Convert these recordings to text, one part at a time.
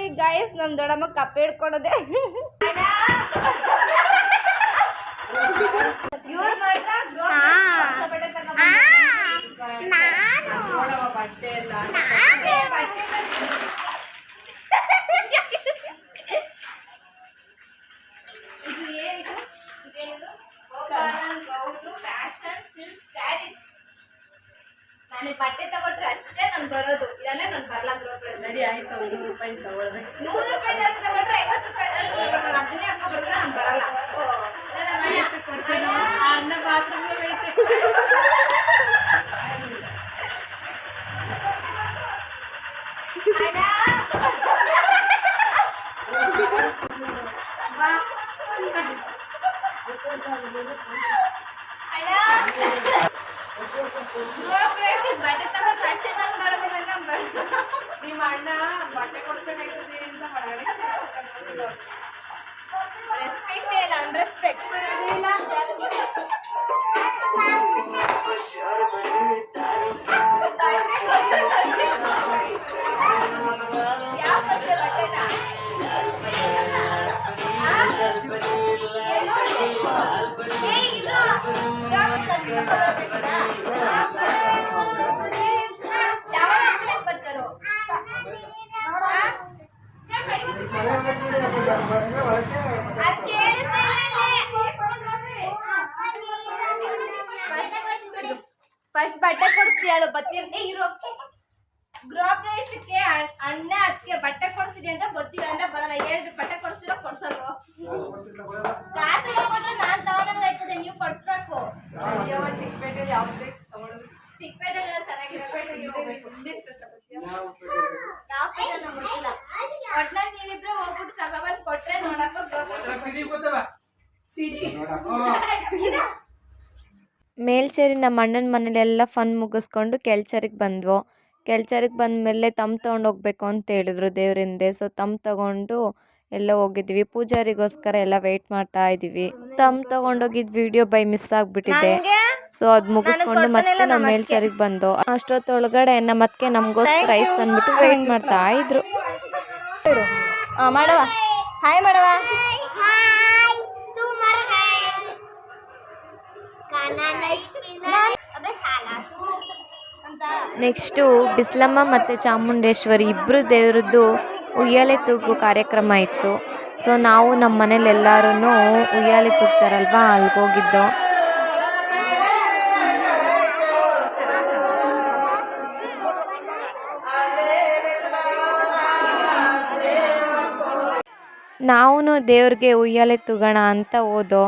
ನೋಡಿ ಗಾಯಸ್ ನಮ್ಮ ದೊಡ್ಡಮ್ಮ ಕಪ್ಪೆ ಹಿಡ್ಕೊಡೋದೆ. ನನಗೆ ಬಟ್ಟೆ ತಗೊಂಡ್ರೆ ಅಷ್ಟೇ ನಾನು ಬರೋದು, ಇಲ್ಲ ನಾನು ಬರಲ್ಲ. ರೆಡಿ ಆಯ್ತು, 100 ರೂಪಾಯಿ ತಗೊಳ್ಬೇಕು. 100 ರೂಪಾಯಿ ತಗೊಂಡ್ರೆ 50 ರೂಪಾಯಿ ಅದನ್ನೇ ಹಾಕೊಂಡ್ರೆ ನಾನು ಬರಲ್ಲ. ಅನ್ನ ಬಾತ್ರೂಮ್ ಐತೆ. ಬಟ್ಟೆ ತಗೊಂಡ್ರೆ ಅಷ್ಟೇ ನಾನು ಬರೋದಿಲ್ಲ. ನಿಮ್ಮ ಅಣ್ಣ ಬಟ್ಟೆ ಕೊಡ್ಬೇಕಾಗ್ತದೆ ಅಂತ ರೆಸ್ಪೆಕ್ಟ್ ಇಲ್ಲ, ಅನ್ರೆಸ್ಪೆಕ್ಟ್. ಫಸ್ಟ್ ಬಟ್ಟೆ ಕೊಡ್ತೀವಿ ಹೇಳು, ಬತ್ತೀವಿ ಇರೋ ಗೃಹ ಪ್ರವೇಶಕ್ಕೆ ಅಣ್ಣ ಅದಕ್ಕೆ ಬಟ್ಟೆ ಕೊಡ್ತೀವಿ ಅಂತ ಬತ್ತೀವಿ ಅಂತ ಬರಲ್ಲ. ಹೇಳ್ರಿ ಬಟ್ಟೆ ಕೊಡ್ತೀರೋ ಕೊಡ್ಸಲ್ವೋ? ಕಾಸು ಕೊಟ್ಟರೆ ನಾನು ತಗೊಂಡಂಗಾಯ್ತದೆ, ನೀವು ಕೊಡ್ಸ್ಬೇಕು. ಚಿಕ್ಕಪೇಟೆ ಯಾವುದೇ ಚಿಕ್ಕಪೇಟೆ ಚೆನ್ನಾಗಿರೋ ಒಟ್ನಾಗ ನೀವಿಬ್ರೆ ಹೋಗ್ಬಿಟ್ಟು ತಗೊಬಂದು ಕೊಟ್ರೆ ನೋಡಕ್ಕ ಮೇಲ್ಚೇರಿ ನಮ್ಮ ಅಣ್ಣನ ಮನೇಲೆಲ್ಲ ಫನ್ ಮುಗಿಸ್ಕೊಂಡು ಕೆಲ್ಚರಿಗೆ ಬಂದ್ವು. ಕೆಲ್ಚರಿಗೆ ಬಂದಮೇಲೆ ತಮ್ಮ ತೊಗೊಂಡೋಗ್ಬೇಕು ಅಂತ ಹೇಳಿದ್ರು ದೇವ್ರಿಂದೆ. ಸೊ ತಮ್ಮ ತಗೊಂಡು ಎಲ್ಲ ಹೋಗಿದ್ವಿ. ಪೂಜಾರಿಗೋಸ್ಕರ ಎಲ್ಲ ವೆಯ್ಟ್ ಮಾಡ್ತಾ ಇದ್ದೀವಿ. ತಮ್ಮ ತಗೊಂಡೋಗಿದ್ದು ವಿಡಿಯೋ ಬೈ ಮಿಸ್ ಆಗಿಬಿಟ್ಟಿದೆ. ಸೊ ಅದು ಮುಗಿಸ್ಕೊಂಡು ಮತ್ತೆ ನಾವು ಮೇಲ್ಚೇರಿಗೆ ಬಂದು ಅಷ್ಟೊತ್ತೊಳಗಡೆ ನಮ್ಮ ಅತ್ತಿಗೆ ನಮಗೋಸ್ಕರ ರೈಸ್ ತಂದ್ಬಿಟ್ಟು ವೆಯ್ಟ್ ಮಾಡ್ತಾ ಇದ್ರು. ಮಾಡವ ಹಾಯ್ ಮಾಡವ. ನೆಕ್ಸ್ಟು ಬಿಸ್ಲಮ್ಮ ಮತ್ತು ಚಾಮುಂಡೇಶ್ವರಿ ಇಬ್ಬರು ದೇವ್ರದ್ದು ಉಯ್ಯಾಲೆ ತೂಗು ಕಾರ್ಯಕ್ರಮ ಇತ್ತು. ಸೊ ನಾವು ನಮ್ಮ ಮನೇಲಿ ಎಲ್ಲರೂ ಉಯ್ಯಾಲೆ ತೂಗ್ತಾರಲ್ವ ಅಲ್ಲಿಗೋಗಿದ್ದೋ. ನಾವು ದೇವ್ರಿಗೆ ಉಯ್ಯಾಲೆ ತೂಗೋಣ ಅಂತ ಹೋದೋ.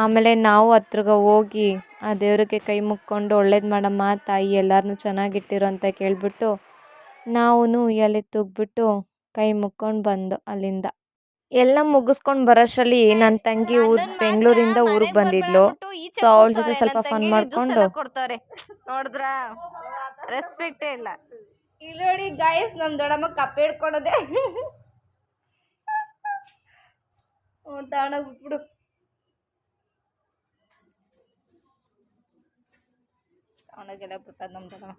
ಆಮೇಲೆ ನಾವು ಹತ್ರಗ ಹೋಗಿ ಆ ದೇವ್ರಿಗೆ ಕೈ ಮುಕ್ಕೊಂಡು ಒಳ್ಳೇದು ಮಾಡಮ್ಮ ತಾಯಿ ಎಲ್ಲರನ್ನೂ ಚೆನ್ನಾಗಿಟ್ಟಿರು ಅಂತ ಕೇಳಿಬಿಟ್ಟು ನಾವು ಉಯ್ಯಾಲೆ ತೂಗ್ಬಿಟ್ಟು ಕೈ ಮುಕ್ಕೊಂಡು ಬಂದು ಅಲ್ಲಿಂದ ಎಲ್ಲ ಮುಗಿಸ್ಕೊಂಡು ಬರೋಷ್ಟರಲ್ಲಿ ನನ್ನ ತಂಗಿ ಬೆಂಗಳೂರಿಂದ ಊರಿಗೆ ಬಂದಿದ್ಲು. ಸೊ ಅವಳ ಜೊತೆ ಸ್ವಲ್ಪ ಫನ್ ಮಾಡಿಕೊಂಡು ಕೊಡ್ತಾರೆ. ನೋಡಿದ್ರ ರೆಸ್ಪೆಕ್ಟೇ ಇಲ್ಲ. ಇಲ್ಲಿ ನೋಡಿ ಗಾಯಸ್ ನಮ್ಮ ದೊಡ್ಡಮ್ಮ ಕಪ್ಪೆ ಹಿಡ್ಕೊಡೋದೆ. ತಗೊಂಡೋಗಿ ಬಿಟ್ಬಿಡು. ಅವನಿಗೆಲ್ಲ ಬಿಟ್ಟದ ನಮ್ಮ ದೊಡ್ಡಮ್ಮ.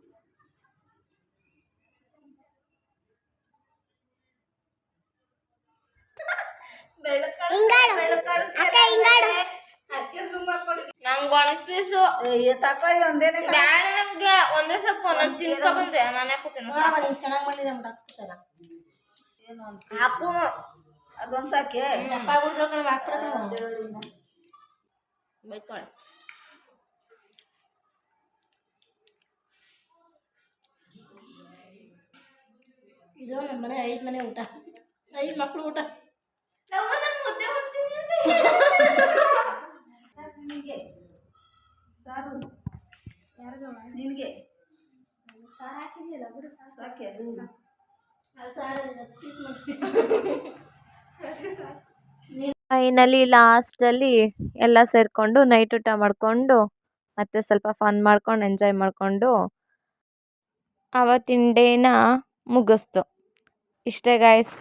ನಂಗೆ ಒಂದು ಪೀಸು ಒಂದೇ ಸ್ವಲ್ಪ ಒಂದೊಂದು ತಿನ್ಕೊ ಬಂದೆ. ನಾನು ಹಾಕೋತೀನಿ ಚೆನ್ನಾಗಿ ಮಾಡಿದೆ ಹಾಕು ಅದೊಂದು ಸಾಕೆ ಬೈತಾಳೆ. ಇದು ನಮ್ಮ ಮನೆ 5 ಮನೆ ಊಟ, 5 ಮಕ್ಕಳು ಊಟ. ಮುದ್ದೆ ಮಾಡ್ತೀನಿ ನಿನಗೆ ಸಾರು, ಯಾರಿಗೂ ನಿನಗೆ ಸಾರು ಹಾಕಿದೆಯಲ್ಲ ಬಿಡು ಸಾಕೆ. ಅದು ಫೈನಲಿ ಲಾಸ್ಟಲ್ಲಿ ಎಲ್ಲ ಸೇರಿಕೊಂಡು ನೈಟ್ ಊಟ ಮಾಡಿಕೊಂಡು ಮತ್ತೆ ಸ್ವಲ್ಪ ಫನ್ ಮಾಡ್ಕೊಂಡು ಎಂಜಾಯ್ ಮಾಡಿಕೊಂಡು ಆವತ್ತಿನ ಡೇನ ಮುಗಿಸ್ತು. ಇಷ್ಟೇ ಗಾಯ್ಸ್,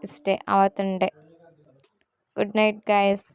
ಇಷ್ಟೇ ಆವತ್ತಿನ ಡೇ. Good night guys.